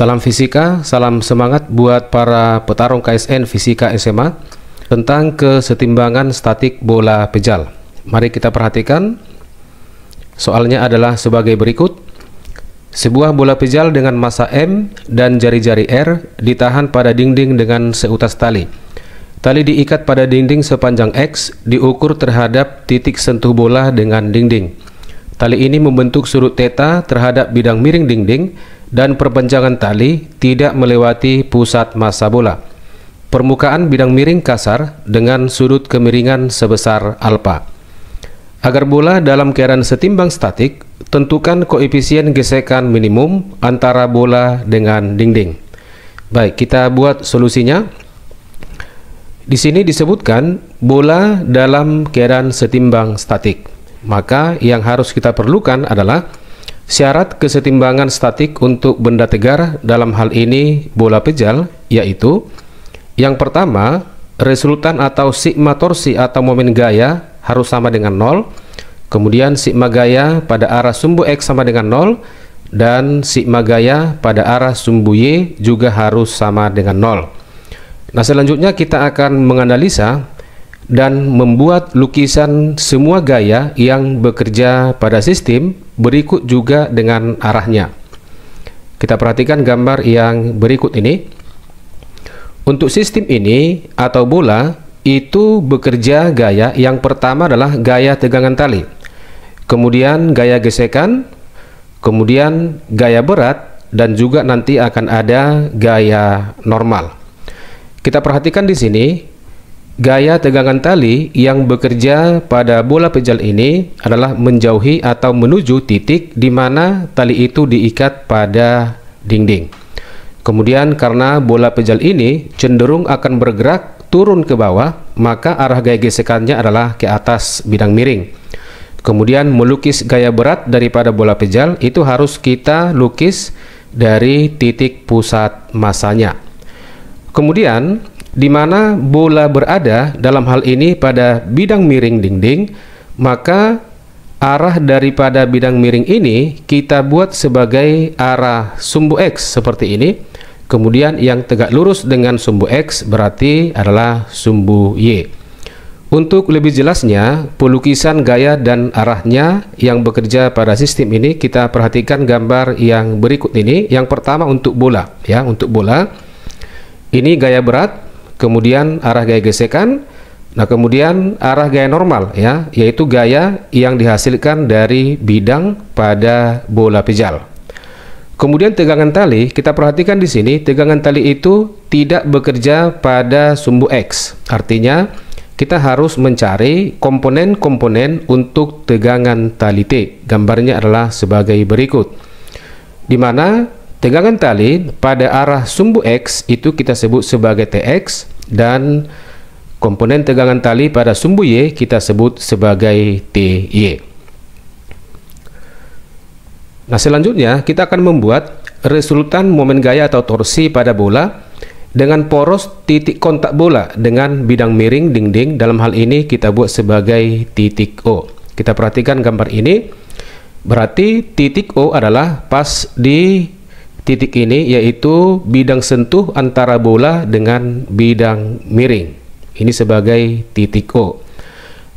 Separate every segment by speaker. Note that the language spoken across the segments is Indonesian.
Speaker 1: Salam fisika, salam semangat buat para petarung KSN Fisika SMA tentang kesetimbangan statik bola pejal. Mari kita perhatikan. Soalnya adalah sebagai berikut. Sebuah bola pejal dengan massa M dan jari-jari R ditahan pada dinding dengan seutas tali. Tali diikat pada dinding sepanjang X, diukur terhadap titik sentuh bola dengan dinding. Tali ini membentuk sudut theta terhadap bidang miring dinding dan perpanjangan tali tidak melewati pusat massa bola. Permukaan bidang miring kasar dengan sudut kemiringan sebesar alfa. Agar bola dalam keadaan setimbang statik, tentukan koefisien gesekan minimum antara bola dengan dinding. Baik, kita buat solusinya. Di sini disebutkan bola dalam keadaan setimbang statik. Maka yang harus kita perlukan adalah syarat kesetimbangan statik untuk benda tegar, dalam hal ini bola pejal, yaitu yang pertama, resultan atau sigma torsi atau momen gaya harus sama dengan 0, kemudian sigma gaya pada arah sumbu X sama dengan 0, dan sigma gaya pada arah sumbu Y juga harus sama dengan 0. Nah, selanjutnya kita akan menganalisa dan membuat lukisan semua gaya yang bekerja pada sistem berikut juga dengan arahnya. Kita perhatikan gambar yang berikut ini. Untuk sistem ini atau bola itu bekerja gaya yang pertama adalah gaya tegangan tali, kemudian gaya gesekan, kemudian gaya berat, dan juga nanti akan ada gaya normal. Kita perhatikan di sini. Gaya tegangan tali yang bekerja pada bola pejal ini adalah menjauhi atau menuju titik di mana tali itu diikat pada dinding. Kemudian karena bola pejal ini cenderung akan bergerak turun ke bawah, maka arah gaya gesekannya adalah ke atas bidang miring. Kemudian melukis gaya berat daripada bola pejal itu harus kita lukis dari titik pusat massanya. Kemudian di mana bola berada dalam hal ini pada bidang miring dinding, maka arah daripada bidang miring ini kita buat sebagai arah sumbu X seperti ini. Kemudian yang tegak lurus dengan sumbu X berarti adalah sumbu Y. Untuk lebih jelasnya pelukisan gaya dan arahnya yang bekerja pada sistem ini, kita perhatikan gambar yang berikut ini. Yang pertama untuk bola, ya, untuk bola ini gaya berat, kemudian arah gaya gesekan, nah kemudian arah gaya normal, ya, yaitu gaya yang dihasilkan dari bidang pada bola pejal. Kemudian tegangan tali, kita perhatikan di sini tegangan tali itu tidak bekerja pada sumbu X. Artinya kita harus mencari komponen-komponen untuk tegangan tali T. Gambarnya adalah sebagai berikut. Di mana tegangan tali pada arah sumbu X itu kita sebut sebagai TX, dan komponen tegangan tali pada sumbu Y kita sebut sebagai TY. Nah, selanjutnya kita akan membuat resultan momen gaya atau torsi pada bola dengan poros titik kontak bola dengan bidang miring dinding. Dalam hal ini kita buat sebagai titik O. Kita perhatikan gambar ini. Berarti titik O adalah pas di titik ini, yaitu bidang sentuh antara bola dengan bidang miring. Ini sebagai titik O.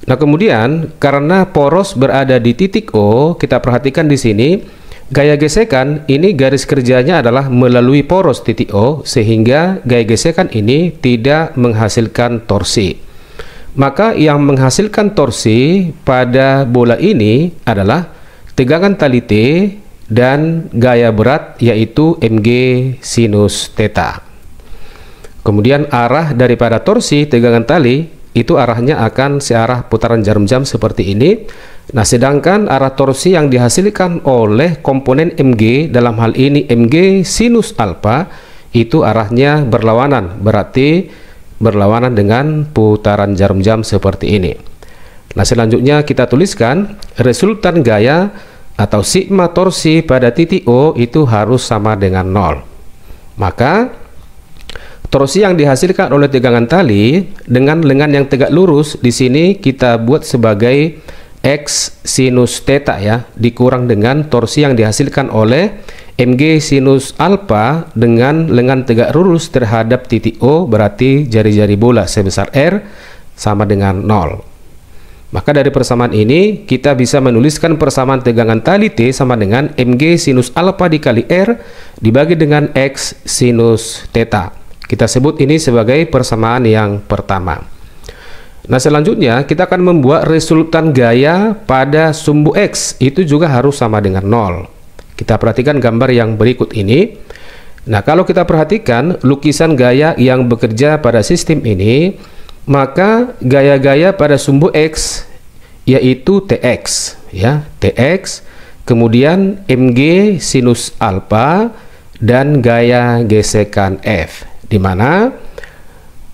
Speaker 1: Nah, kemudian karena poros berada di titik O, kita perhatikan di sini gaya gesekan ini garis kerjanya adalah melalui poros titik O, sehingga gaya gesekan ini tidak menghasilkan torsi. Maka yang menghasilkan torsi pada bola ini adalah tegangan tali T dan gaya berat, yaitu mg sinus theta. Kemudian arah daripada torsi tegangan tali itu arahnya akan searah putaran jarum jam seperti ini. Nah, sedangkan arah torsi yang dihasilkan oleh komponen mg, dalam hal ini mg sinus alfa, itu arahnya berlawanan, berarti berlawanan dengan putaran jarum jam seperti ini. Nah, selanjutnya kita tuliskan resultan gaya atau sigma torsi pada titik O itu harus sama dengan 0. Maka torsi yang dihasilkan oleh tegangan tali dengan lengan yang tegak lurus di sini kita buat sebagai X sinus theta, ya, dikurang dengan torsi yang dihasilkan oleh Mg sinus alfa dengan lengan tegak lurus terhadap titik O, berarti jari-jari bola sebesar R sama dengan 0. Maka dari persamaan ini kita bisa menuliskan persamaan tegangan tali T sama dengan Mg sinus alfa dikali R dibagi dengan X sinus theta. Kita sebut ini sebagai persamaan yang pertama. Nah, selanjutnya kita akan membuat resultan gaya pada sumbu X, itu juga harus sama dengan 0. Kita perhatikan gambar yang berikut ini. Nah, kalau kita perhatikan lukisan gaya yang bekerja pada sistem ini, maka gaya-gaya pada sumbu X yaitu Tx, ya, Tx, kemudian Mg sinus alfa dan gaya gesekan F, di mana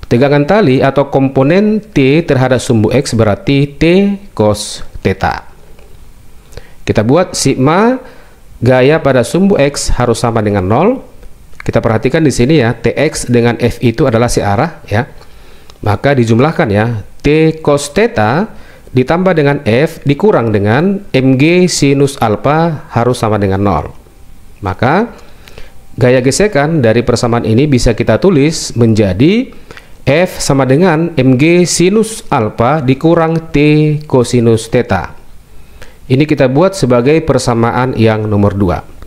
Speaker 1: tegangan tali atau komponen T terhadap sumbu X berarti T cos theta. Kita buat sigma gaya pada sumbu X harus sama dengan 0. Kita perhatikan di sini ya, Tx dengan F itu adalah searah ya. Maka dijumlahkan ya, T cos theta ditambah dengan F dikurang dengan Mg sinus alfa harus sama dengan 0. Maka gaya gesekan dari persamaan ini bisa kita tulis menjadi F sama dengan Mg sinus alfa dikurang T cosinus theta. Ini kita buat sebagai persamaan yang nomor 2.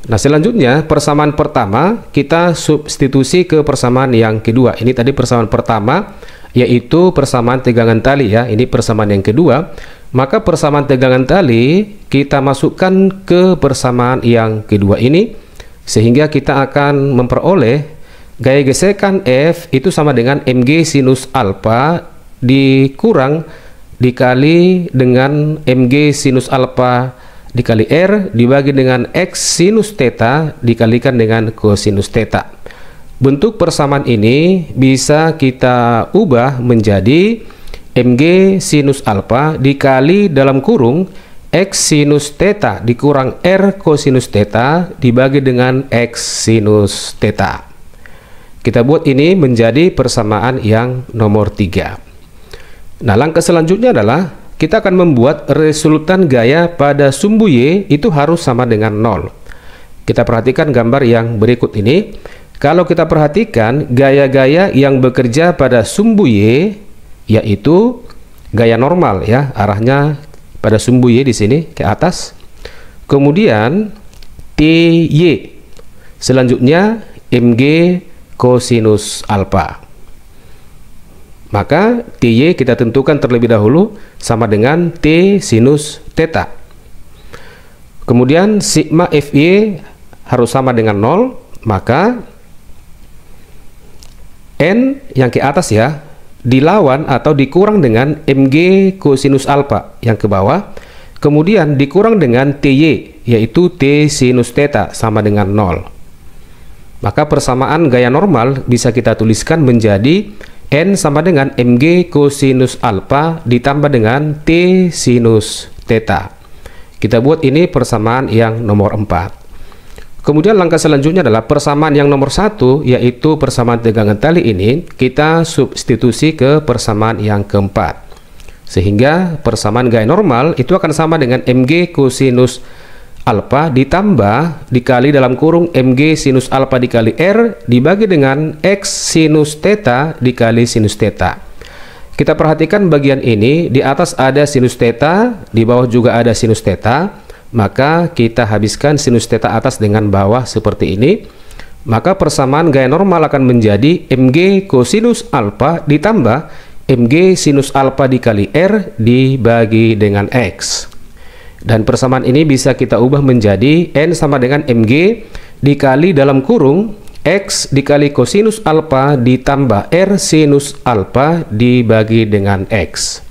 Speaker 1: Nah, selanjutnya persamaan pertama kita substitusi ke persamaan yang kedua. Ini tadi persamaan pertama yaitu persamaan tegangan tali ya. Ini persamaan yang kedua. Maka persamaan tegangan tali kita masukkan ke persamaan yang kedua ini, sehingga kita akan memperoleh gaya gesekan F itu sama dengan Mg sinus alfa dikurang dikali dengan Mg sinus alfa dikali R dibagi dengan X sinus theta dikalikan dengan cosinus theta. Bentuk persamaan ini bisa kita ubah menjadi Mg sinus alfa dikali dalam kurung X sinus theta dikurang R cosinus theta dibagi dengan X sinus theta. Kita buat ini menjadi persamaan yang nomor 3. Nah, langkah selanjutnya adalah kita akan membuat resultan gaya pada sumbu Y itu harus sama dengan 0. Kita perhatikan gambar yang berikut ini. Kalau kita perhatikan gaya-gaya yang bekerja pada sumbu Y yaitu gaya normal ya, arahnya pada sumbu Y di sini ke atas. Kemudian TY. Selanjutnya Mg cosinus alfa. Maka TY kita tentukan terlebih dahulu sama dengan T sinus theta. Kemudian sigma Fy harus sama dengan 0, maka N yang ke atas ya dilawan atau dikurang dengan Mg cosinus alfa yang ke bawah, kemudian dikurang dengan TY yaitu T sinus theta sama dengan 0. Maka persamaan gaya normal bisa kita tuliskan menjadi N sama dengan Mg cosinus alfa ditambah dengan T sinus theta. Kita buat ini persamaan yang nomor 4. Kemudian langkah selanjutnya adalah persamaan yang nomor 1, yaitu persamaan tegangan tali ini kita substitusi ke persamaan yang keempat. Sehingga persamaan gaya normal itu akan sama dengan Mg cosinus alfa ditambah dikali dalam kurung Mg sinus alfa dikali R dibagi dengan X sinus theta dikali sinus theta. Kita perhatikan bagian ini, di atas ada sinus theta, di bawah juga ada sinus theta. Maka kita habiskan sinus theta atas dengan bawah seperti ini. Maka persamaan gaya normal akan menjadi Mg cosinus alfa ditambah Mg sinus alfa dikali R dibagi dengan X. Dan persamaan ini bisa kita ubah menjadi N sama dengan Mg dikali dalam kurung X dikali cosinus alfa ditambah R sinus alfa dibagi dengan X.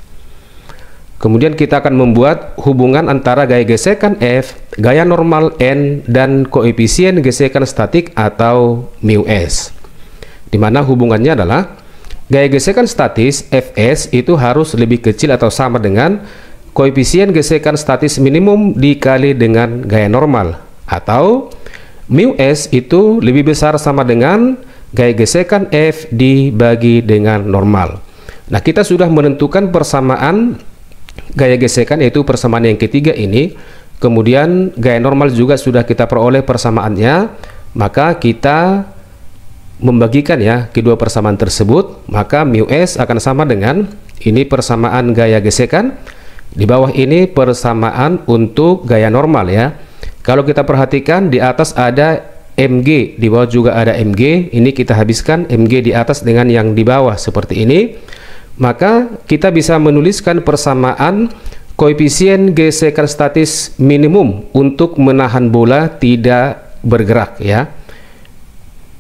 Speaker 1: Kemudian kita akan membuat hubungan antara gaya gesekan F, gaya normal N, dan koefisien gesekan statik atau μs. Dimana hubungannya adalah gaya gesekan statis Fs itu harus lebih kecil atau sama dengan koefisien gesekan statis minimum dikali dengan gaya normal, atau μs itu lebih besar sama dengan gaya gesekan F dibagi dengan normal. Nah, kita sudah menentukan persamaan gaya gesekan, yaitu persamaan yang ketiga ini. kemudian gaya normal juga sudah kita peroleh persamaannya, maka kita membagikan ya kedua persamaan tersebut, maka mu S akan sama dengan ini persamaan gaya gesekan, di bawah ini persamaan untuk gaya normal ya. Kalau kita perhatikan di atas ada mg, di bawah juga ada mg, ini kita habiskan mg di atas dengan yang di bawah seperti ini, maka kita bisa menuliskan persamaan koefisien gesekan statis minimum untuk menahan bola tidak bergerak ya.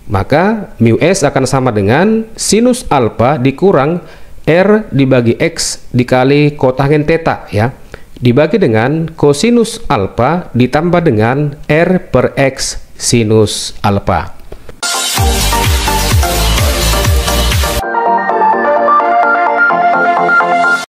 Speaker 1: Maka mu S akan sama dengan sinus alfa dikurang R dibagi X dikali kotangen theta ya, dibagi dengan kosinus alfa ditambah dengan R per X sinus alfa.